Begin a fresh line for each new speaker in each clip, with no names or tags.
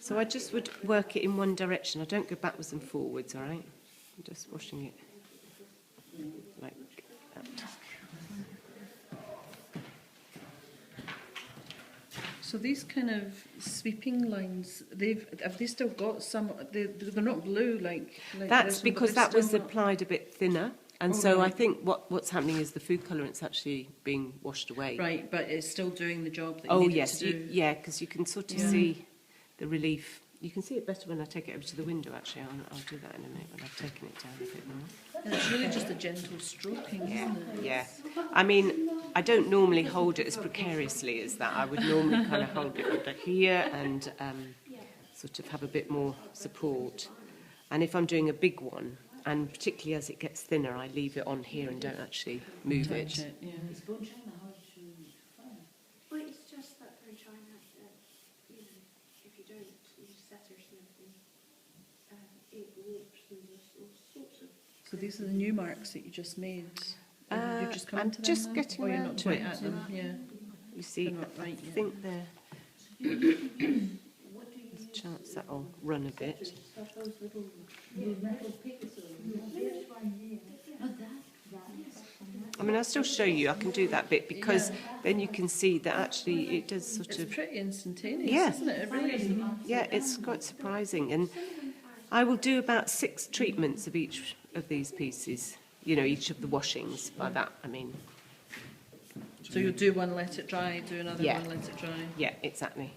So I just would work it in one direction. I don't go backwards and forwards, all right? I'm just washing it like that.
So these kind of sweeping lines, have they still got some? They're not blue like
That's
this one,
because
but
that was
still not-
applied a bit thinner, and so I think what's happening is the food colorant's actually being washed away.
Right, but it's still doing the job that you need it to do.
yeah, because you can sort of see the relief. You can see it better when I take it over to the window. Actually, I'll do that in a minute when I've taken it down a bit more.
And it's really just a gentle stroking, isn't it?
Yeah. I mean, I don't normally hold it as precariously as that. I would normally kind of hold it under here and sort of have a bit more support. And if I'm doing a big one, and particularly as it gets thinner, I leave it on here and don't actually move it.
Touch it, yeah.
Well, it's just that they're trying to, you know, if you don't, you set or something, it warps and there's all sorts of...
So these are the new marks that you just made. You've just come
I'm
into them
just
now?
getting
Or you're
around
not
to
quite
it.
at them, yeah.
You see,
They're not
I
right yet.
think there's a chance that'll run a bit. I mean, I'll still show you. I can do that bit because then you can see that actually it does sort
It's
of...
pretty instantaneous,
Yeah.
isn't it? It really is.
Yeah, it's quite surprising. And I will do about 6 treatments of each of these pieces, you know, each of the washings. By that, I mean...
So you'll do one, let it dry, do another
Yeah.
one, let it dry.
Yeah, exactly.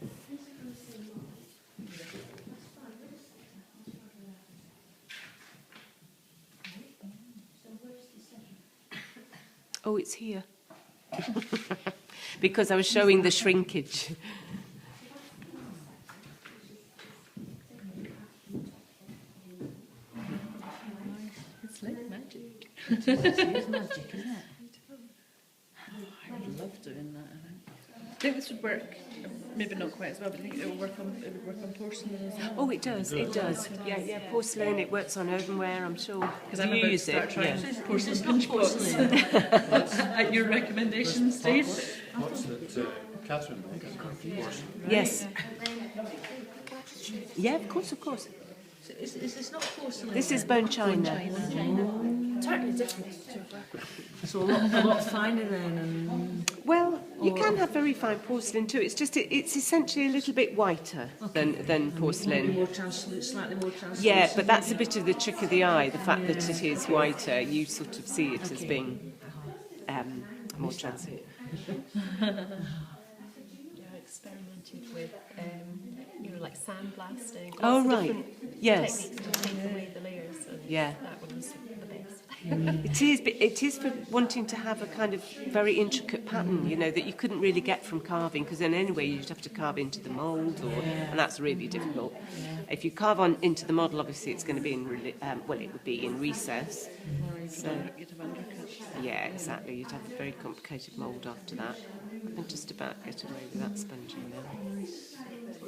Oh, it's here. Because I was showing the shrinkage.
It's like magic.
It is magic, isn't it?
I would love doing that, I think. I think this would work, maybe not quite as well, but I think it would work on porcelain as well.
Oh, it does, it does. Yeah, porcelain, it works on earthenware, I'm sure.
Because I'm
Do you
about to
use
start
it?
trying
Yeah.
porcelain pinch pots. At your recommendation, Steve.
What's that Catherine makes?
Yes. Yeah, of course, of course.
So is this not porcelain?
This is bone china.
Totally different. So a lot finer then. And
Well, you can have very fine porcelain too. It's just it's essentially a little bit whiter than
maybe
porcelain.
more translucent, slightly more translucent.
Yeah, but that's a bit of the trick of the eye. The fact that it is whiter, you sort of see it as being more translucent.
Yeah, I experimented with, like sandblasting.
Oh,
lots of
right.
different
Yes.
techniques to take away the layers, and
Yeah.
that one was the best.
It is for wanting to have a kind of very intricate pattern, you know, that you couldn't really get from carving, because then anyway you'd have to carve into the mould, and that's really difficult. If you carve on into the model, obviously it's going to be in it would be in recess. So
You'd have undercuts.
yeah, exactly. You'd have a very complicated mould after that. I can just about get away with that sponging now.
Those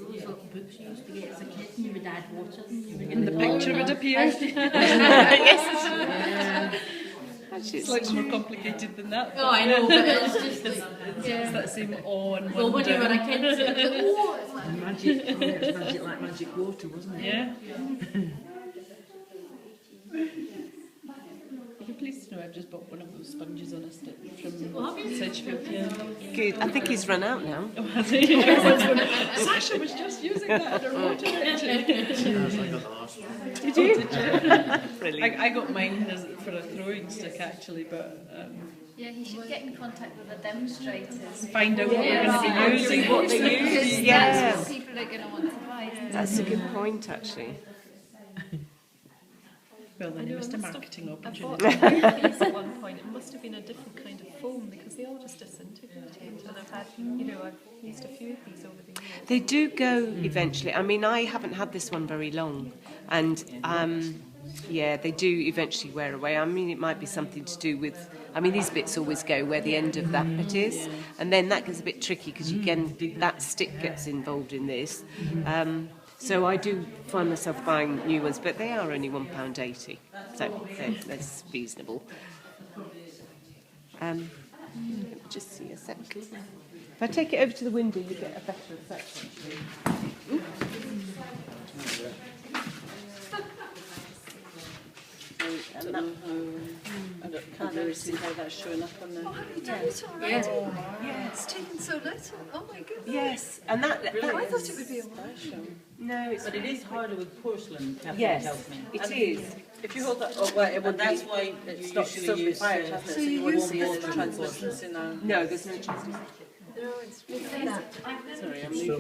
little books you used to get as a kid, and you would add water.
And the picture would appear.
Actually,
It's like more complicated than that.
Oh, I know, but it's just like,
It's that same awe and
well, when you were
wonder.
a kid, it's like, oh, it's like magic. It's magic like magic water, wasn't it?
Yeah. You're pleased to know I've just bought one of those sponges on a stick from Sedgefield. Yeah.
good. I think he's run out now.
Sasha was just using that in her water engine.
Yes, I got the last one.
Did you? Brilliant.
I got mine for a throwing stick actually, but
Yeah, he should get in contact with the demonstrators.
find out what we're going to be using.
What they use.
Because
Yeah,
that's what people are going to want to buy. isn't it?
that's a good point, actually.
Well, then you missed a marketing
I
opportunity.
bought a piece at one point. It must have been a different kind of foam because they all just disintegrated. And I've had, I've used a few of these over the years.
They do go eventually. I mean, I haven't had this one very long, and yeah, they do eventually wear away. I mean, it might be something to do with. I mean, these bits always go where the end of that bit is, and then that gets a bit tricky because that stick gets involved in this. So I do find myself buying new ones, but they are only £1.80, so that's reasonable. Let me just see a second. If I take it over to the window, you get a better effect, actually. Oops.
I don't know how, I can't really see how that's showing up on the...
Oh, have you done it already?
Yeah.
It's taken so little. Oh my goodness.
Yes, and that
I thought it would be a while.
no, it's
But it is harder with porcelain, Catherine
yes,
tells me.
it is.
If you hold that, oh, well, it would
And that's
be,
why
it's
you
not
usually
still be
use
fired, hasn't it?
So
So
you
you wouldn't
use
see
the
any
standard
translucency now.
No, there's no translucency.
No, it's really
Sorry, I'm moving.